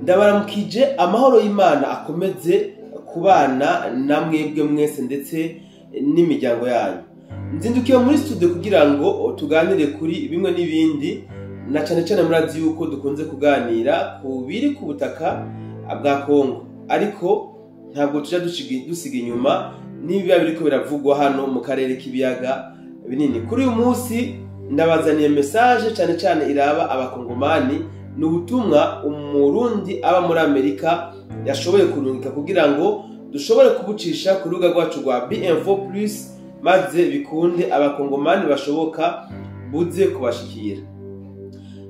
Ndabaramukije amahoro y'Imana akomeze kubana namwebwe mwese ndetse n'imiryango yanyu. Nzindukiye muri studio kugira ngo tuganire kuri bimwe n'ibindi, na cyane murazi yuko dukunze kuganira ku biri ku butaka bwa Kongo, ariko ntabwo tujya dusiga inyuma n'ibiba biriko biravugwa hano mu karere k'ibiyaga binini. Kuri uyu munsi ndabazaniye message cyane iraba abakongomani, ni ubutumwa umurundi aba muri Amerika yashoboye kurungika kugira ngo dushobore kubucisha ku rubuga rwacu rwa B-Info Plus, maze bikunde abakongomani bashoboka buze kubashikira.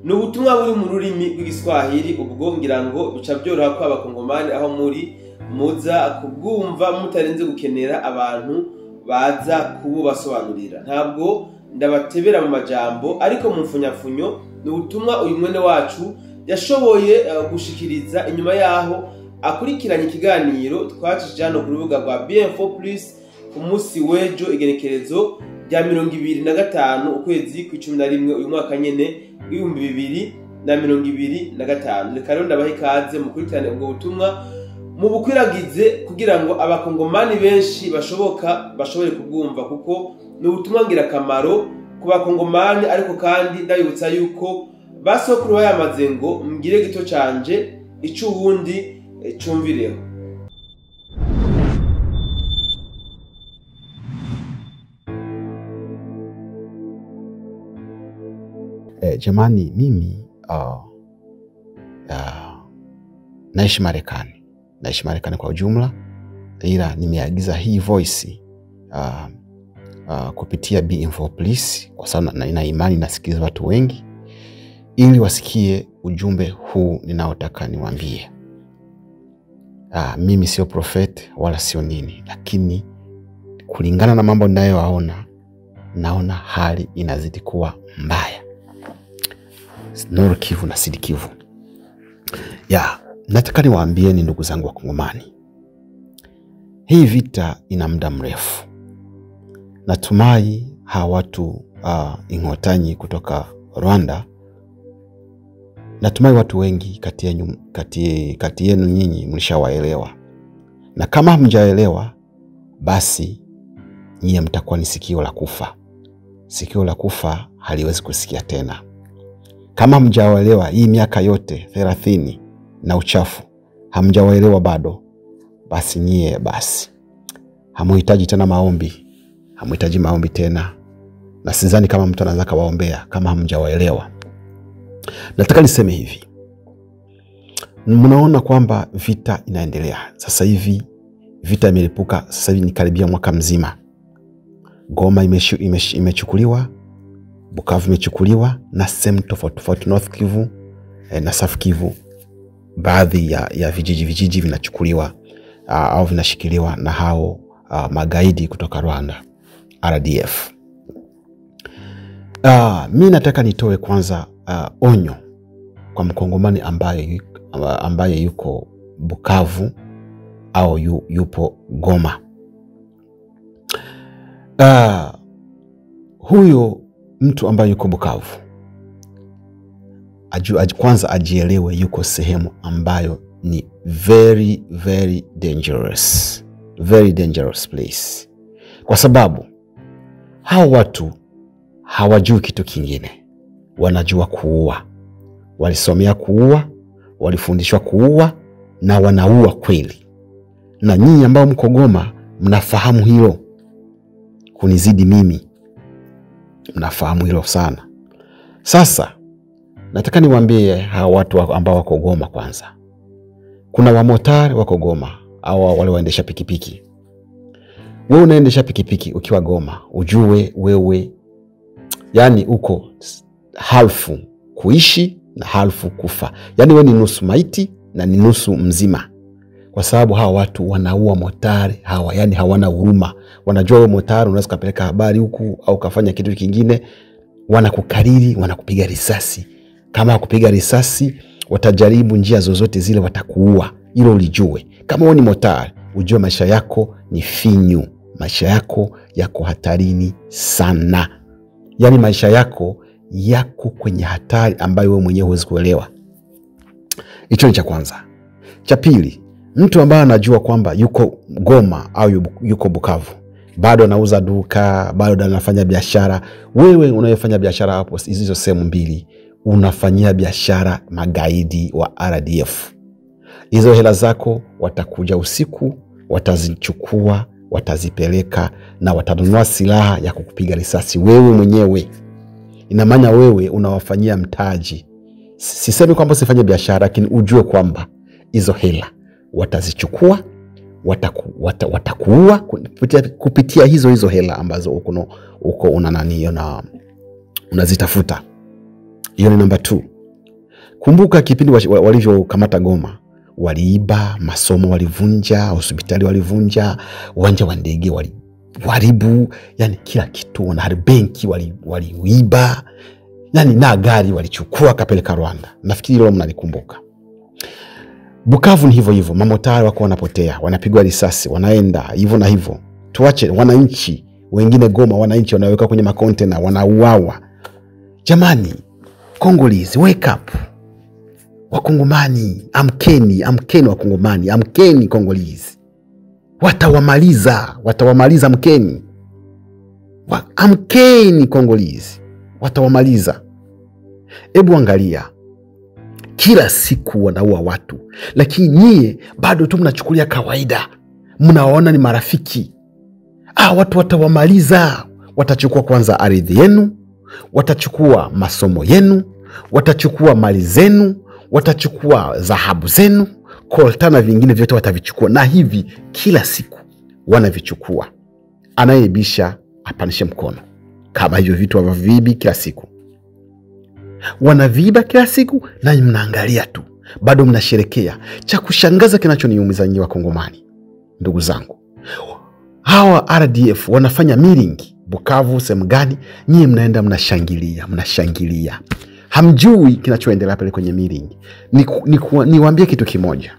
Ni ubutumwa buri mu rurimi rw'igiswahili, ubwo ngira ngo bica byoroha ko abakongomani aho muri muza kubwumva mutarenze gukenera abantu baza kububasobanurira. Ntabwo ndabatebera mu majambo, ariko mu mfunyafunyo ni ubutumwa uyu mwene wacu yashoboye gushikiriza inyuma yaho akurikiranye ikiganiro twacishije hano ku rubuga rwa B-Info Plus ku munsi w'ejo igenekerezo rya 25 ukwezi kwa11 uyu mwaka nyene 2025. Reka rero ndabaha ikaze mukurikirane ubwo butumwa mu bukwiragize kugira ngo abakongomani benshi bashobore kubwumva, kuko ni ubutumwa ngirakamaro ku bakongomani, ariko kandi ndabibutsa yuko basokuru bayamaze ngo mbwire gito canje ico ubundi cumvireho. Jamani, mimi naishi Marekani kwa ujumla, ila nimeagiza hii voice kupitia B-Info Plus kwa sababu na imani nasikiza watu wengi, ili wasikie ujumbe huu ninaotaka niwaambie. Mimi sio prophet wala sio nini, lakini kulingana na mambo ninayoyaona, naona hali inazidi kuwa mbaya. Nord Kivu na Sud Kivu. Nataka niwaambie ni ndugu zangu wa Kongomani, hii vita ina muda mrefu. Natumai hawa watu Inkotanyi kutoka Rwanda, natumai watu wengi kati yenu nyinyi mlishawaelewa, na kama hamjaelewa basi nyinyi mtakuwa ni sikio la kufa. Sikio la kufa haliwezi kusikia tena. Kama hamjawaelewa hii miaka yote 30 na uchafu, hamjawaelewa bado, basi nyie hamuhitaji tena maombi. Hamuhitaji maombi tena, na sidhani kama mtu anaweza kawaombea kama hamjawaelewa. Nataka niseme hivi, mnaona kwamba vita inaendelea. Sasa hivi vita imelipuka, sasa hivi ni karibia mwaka mzima. Goma imechukuliwa, Bukavu imechukuliwa, na sehemu tofauti North Kivu na South Kivu, baadhi ya vijiji vinachukuliwa au vinashikiliwa na hao magaidi kutoka Rwanda, RDF. Mimi nataka nitoe kwanza onyo kwa mkongomani ambaye yuko Bukavu au yupo Goma. Huyo mtu ambaye yuko Bukavu kwanza ajielewe yuko sehemu ambayo ni very dangerous. Very dangerous place. Kwa sababu hao watu hawajui kitu kingine. Wanajua kuua. Walisomea kuua, walifundishwa kuua, na wanaua kweli. Na nyinyi ambao mko Goma mnafahamu hilo kunizidi mimi. Mnafahamu hilo sana. Sasa nataka niwaambie hao watu ambao wako Goma kwanza. Kuna wamotari wako Goma, au wale waendesha pikipiki. Wewe unaendesha pikipiki ukiwa Goma, ujue wewe yani uko halfu kuishi na halfu kufa. Yani wewe ni nusu maiti na ni nusu mzima. Kwa sababu hawa watu wanaua motari hawa, yani hawana huruma. Wanajua wewe motari unaweza kupeleka habari huku au kafanya kitu kingine, wanakukariri, wanakupiga risasi. Kama kupiga risasi, watajaribu njia zozote zile, watakuua. Hilo ulijue. Kama wewe ni motari, ujue maisha yako ni finyu. Maisha yako yako hatarini sana. Yani maisha yako kwenye hatari ambayo wewe mwenyewe huwezi kuelewa. Hicho ni cha kwanza. Cha pili, mtu ambaye anajua kwamba yuko Goma au yuko Bukavu, bado anauza duka, bado anafanya biashara. Wewe unayefanya biashara hapo hizo sehemu mbili, unafanyia biashara magaidi wa RDF. Hizo hela zako watakuja usiku, watazichukua, watazipeleka na watanunua silaha ya kukupiga risasi wewe mwenyewe. Ina maana wewe unawafanyia mtaji. Sisemi kwamba usifanye biashara, lakini ujue kwamba hizo hela watazichukua, watakuua kupitia hizo hela ambazo uko unazitafuta. Hiyo ni number 2. Kumbuka kipindi walivyokamata Goma, waliiba, masomo walivunja, hospitali walivunja, uwanja wa ndege waliharibu, yani kila kitu. Na benki waliiba, yani na gari walichukua kapeleka Rwanda. Nafikiri hilo mnalikumbuka. Bukavu ni hivyo, mamotari wako wanapotea, wanapigwa risasi, wanaenda hivyo na hivyo. Tuache wananchi wengine Goma, wananchi wanaweka kwenye makontena, wanauawa. Jamani, Congolese, wake up. Wakongomani, amkeni Wakongomani, amkeni Congolese. Watawamaliza amkeni. Amkeni Congolese, watawamaliza. Hebu angalia, kila siku wanaua watu, lakini nyie bado tu mnachukulia kawaida. Mnaona ni marafiki. Watu watawamaliza. Watachukua kwanza ardhi yenu, watachukua masomo yenu, watachukua mali zenu, watachukua dhahabu zenu, koltana vingine vyote watavichukua. Na hivi kila siku wanavichukua. Anayeibisha apanishe mkono. Kama hivyo vitu haviibi kila siku. Wanaviiba kila siku na mnaangalia tu. Bado mnasherekea. Cha kushangaza kinachoniumiza nyinyi Wakongomani, ndugu zangu, hawa RDF wanafanya meeting Bukavu sehemu gani, nyinyi mnaenda mnashangilia. Hamjui kinachoendelea pale kwenye meeting. Niwaambie kitu kimoja.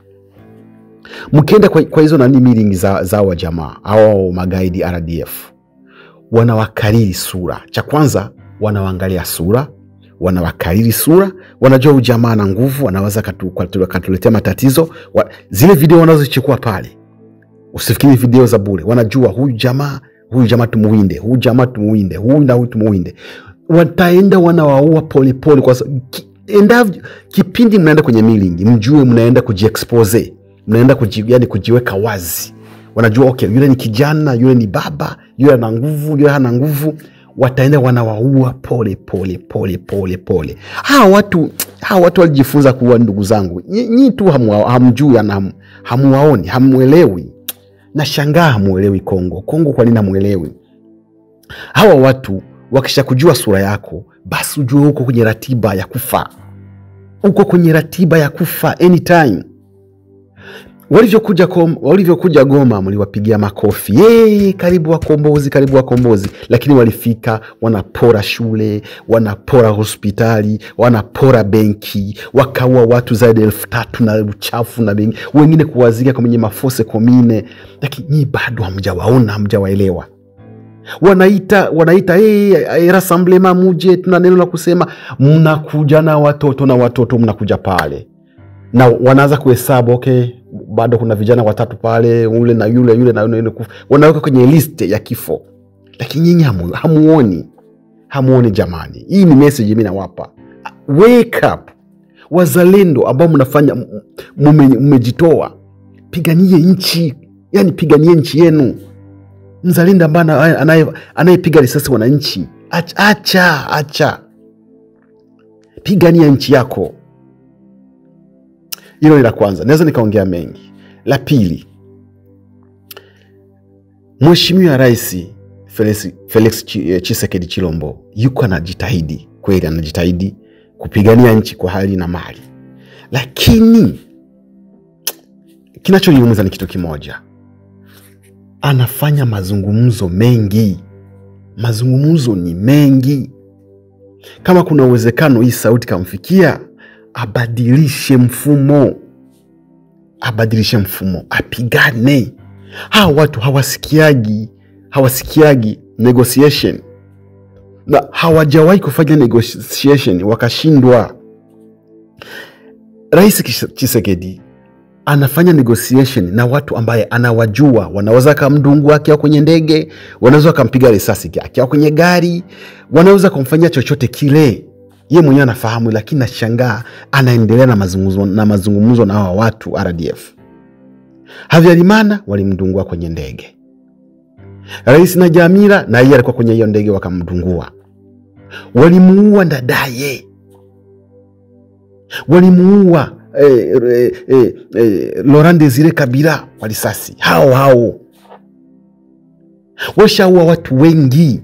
Mkienda kwa hizo meeting za wa jamaa au magaidi RDF, wanawakariri sura. Cha kwanza wanawaangalia sura, wanawakariri sura, wanajua ujamaa na nguvu, wanaweza katuletea matatizo. Zile video wanazochukua pale, usifikiri video za bure. Wanajua huyu jamaa tumuwinde, huyu tumuwinde. Wataenda wanawaua pole. Kwa kipindi mnaenda kwenye meeting, mjue mnaenda kujiexpose, mnaenda kujiweka wazi. Wanajua okay, yule ni kijana, yule ni baba, yule ana nguvu, yule hana nguvu. Wataenda wanawaua pole. Hawa watu walijifunza kuwa, ndugu zangu. Nyinyi tu hamjui, hamuwaoni, hamuelewi. Nashangaa hamuelewi Kongo. Kwa nini hamuelewi? Hawa watu wakishakujua sura yako, basi ujue uko kwenye ratiba ya kufa. Uko kwenye ratiba ya kufa anytime. Walivyokuja Goma, mliwapigia makofi. Karibu wakombozi. Lakini walifika, wanapora shule, wanapora hospitali, wanapora benki, wakaua watu zaidi ya 3,000 na uchafu na benki, wengine kuwazika kwenye mafose komine. Lakini nyinyi bado hamjawaona, hamjawaelewa. Wanaita rassemblement, muje, tuna neno la kusema. Mnakuja na watoto mnakuja pale. Na wanaanza kuhesabu, okay, bado kuna vijana 3 pale, ule na yule na yule, wanaweka kwenye list ya kifo. Lakini nyinyi hamuoni jamani. Hii ni message mimi nawapa. Wake up. Wazalendo ambao mnafanya, mmejitoa. Piganie nchi, yani piganie nchi yenu. Mzalendo ambaye anayepiga risasi wananchi, acha. Pigania nchi yako. Hilo ni la kwanza. Naweza nikaongea mengi. La pili, Mheshimiwa Rais Felix Tshisekedi Chilombo yuko anajitahidi, kweli anajitahidi kupigania nchi kwa hali na mali. Lakini kinachoniumiza ni kitu kimoja. Anafanya mazungumzo mengi. Mazungumzo ni mengi. Kama kuna uwezekano hii sauti kamfikia, abadilishe mfumo, apigane. Hawa watu hawasikiagi negotiation, na hawajawahi kufanya negotiation wakashindwa. Rais Tshisekedi anafanya negotiation na watu ambaye anawajua, wanaweza kumdungu akiwa kwenye ndege, wanaweza kumpiga risasi akiwa kwenye gari, wanaweza kumfanyia chochote kile. Yeye mwenyewe anafahamu, lakini nashangaa anaendelea na mazungumzo na hawa watu RDF. Habyarimana walimdungua kwenye ndege. Rais Najamira na yeye alikuwa kwenye hiyo ndege wakamdungua. Walimuua Ndadaye. Walimuua Laurent Desire Kabila kwa risasi. Hao washaua watu wengi,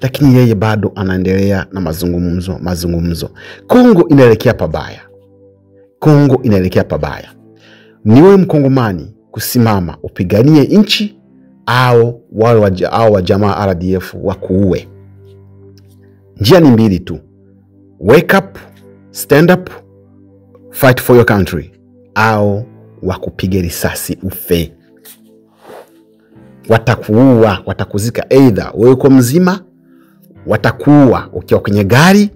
lakini yeye bado anaendelea na mazungumzo. Kongo inaelekea pabaya. Ni wewe Mkongomani kusimama upiganie nchi au wa jamaa RDF wakuue. Njia ni mbili tu. Wake up, stand up, fight for your country, au wakupige risasi ufe. Watakuua, watakuzika, either wewe uko mzima, watakuua ukiwa kwenye gari,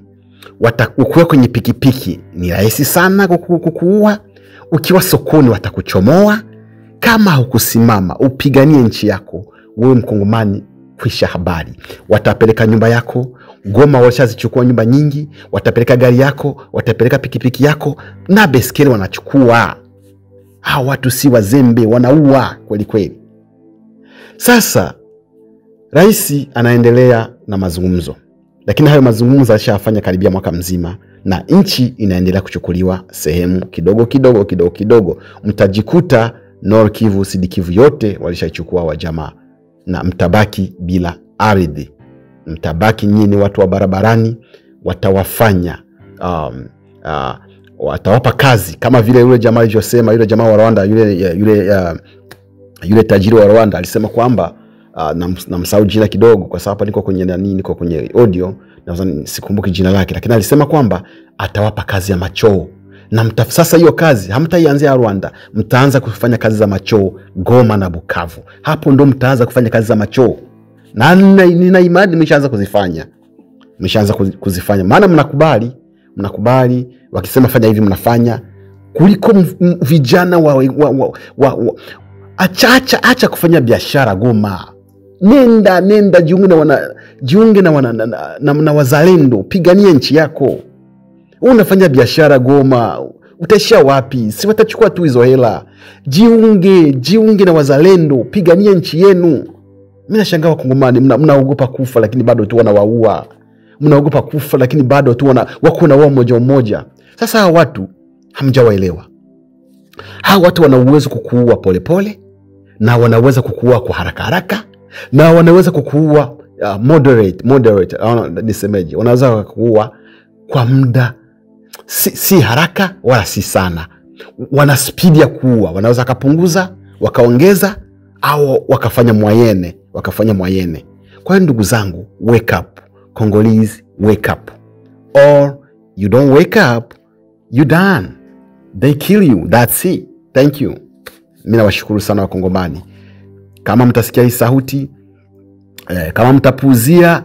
ukiwa kwenye pikipiki ni rahisi sana kukuua, ukiwa sokoni watakuchomoa. Kama hukusimama upiganie nchi yako, wewe Mkongomani, kwisha habari. Watapeleka nyumba yako. Goma washazichukua nyumba nyingi, watapeleka gari yako, watapeleka pikipiki yako, na beskeli wanachukua. Hao watu si wazembe, wanaua kweli kweli. Sasa rais anaendelea na mazungumzo, lakini hayo mazungumzo alishafanya karibia mwaka mzima, na nchi inaendelea kuchukuliwa sehemu kidogo. Mtajikuta Nord Kivu, Sud Kivu yote walishachukua wa jamaa, na mtabaki bila ardhi. Mtabaki nyinyi watu wa barabarani. Watawafanya watawapa kazi, kama vile yule jamaa alivyosema, yule jamaa wa Rwanda, yule tajiri wa Rwanda alisema kwamba na msahau jina kidogo kwa sababu niko kwenye audio na sikumbuki jina lake, lakini alisema kwamba atawapa kazi ya machoo. Na sasa hiyo kazi hamtaianzia Rwanda, mtaanza kufanya kazi za machoo Goma na Bukavu. Hapo ndo mtaanza kufanya kazi za machoo, na nina imani mshaanza kuzifanya. Maana mnakubali wakisema fanya hivi mnafanya, kuliko vijana acha kufanya biashara Goma. Nenda jiunge na wazalendo, pigania nchi yako. Unafanya biashara Goma, utaishia wapi? Si watachukua tu hizo hela. Jiunge na wazalendo, pigania nchi yenu. Mimi nashangaa Wakongomani mnaogopa kufa lakini bado tu wanawaua. Mnaogopa kufa lakini bado tu wako na wao mmoja. Sasa hawa watu hamjawaelewa. Hawa watu wana uwezo kukuua polepole, na wanaweza kukuua kwa haraka, na wanaweza kukuua moderate, nisemeje, wanaweza kukuua kwa muda si haraka wala si sana. Wana speed ya kuua, wanaweza kupunguza, wakaongeza, au wakafanya mwayene. Kwa hiyo ndugu zangu, wake up. Congolese, wake up. Or you don't wake up, you done. They kill you. That's it. Thank you. Mimi nawashukuru sana Wakongomani. Kama mtasikia hii sauti, kama mtapuuzia,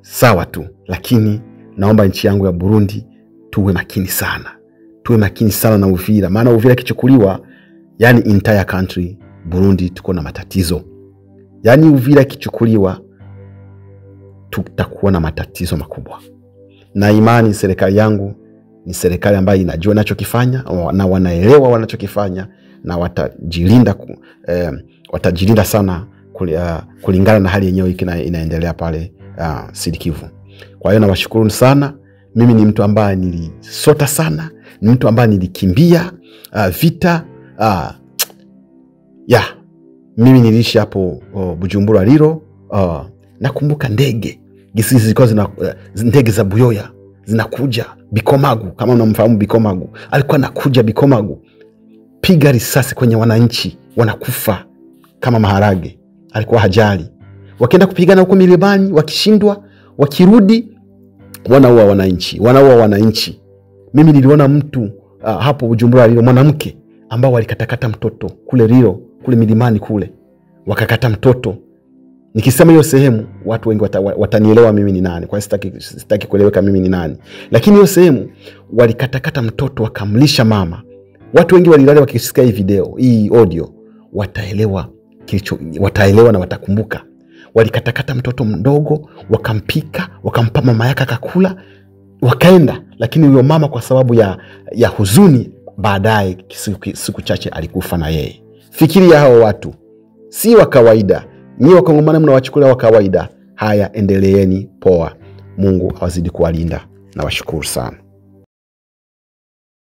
sawa tu, lakini naomba nchi yangu ya Burundi tuwe makini sana na Uvira. Maana Uvira kichukuliwa, yani entire country Burundi tuko na matatizo. Yani Uvira kichukuliwa, tutakuwa na matatizo makubwa. Na imani serikali yangu ni serikali ambayo inajua wanachokifanya, na wanaelewa wanachokifanya, na watajilinda sana kulingana na hali yenyewe inaendelea pale Sud Kivu. Kwa hiyo nawashukuru sana. Mimi ni mtu ambaye nilisota sana, ni mtu ambaye nilikimbia vita. Mimi niliishi hapo Bujumbura Liro. Nakumbuka ndege zilikuwa ndege za Buyoya zinakuja Bikomagu. Kama unamfahamu Bikomagu, alikuwa anakuja Bikomagu, piga risasi kwenye wananchi, wanakufa kama maharage. Alikuwa hajali. Wakienda kupigana huko milibani, wakishindwa, wakirudi wanaua wananchi. Mimi niliona mtu hapo Bujumbura Liro, mwanamke ambao walikatakata mtoto kule Liro, kule milimani kule, wakakata mtoto Nikisema hiyo sehemu watu wengi watanielewa mimi ni nani. Kwa hiyo sitaki kueleweka mimi ni nani. Lakini hiyo sehemu walikatakata mtoto wakamlisha mama. Watu wengi walilala wakisikia hii video, hii audio, wataelewa na watakumbuka. Walikatakata mtoto mdogo, wakampika, wakampa mama yake akakula, wakaenda. Lakini huyo mama kwa sababu ya huzuni, baadaye siku chache alikufa na yeye. Fikiria hao watu si wa kawaida. Nyinyi Wakongomani mnawachukulia wa kawaida. Haya, endeleeni poa. Mungu awazidi kuwalinda. Na washukuru sana.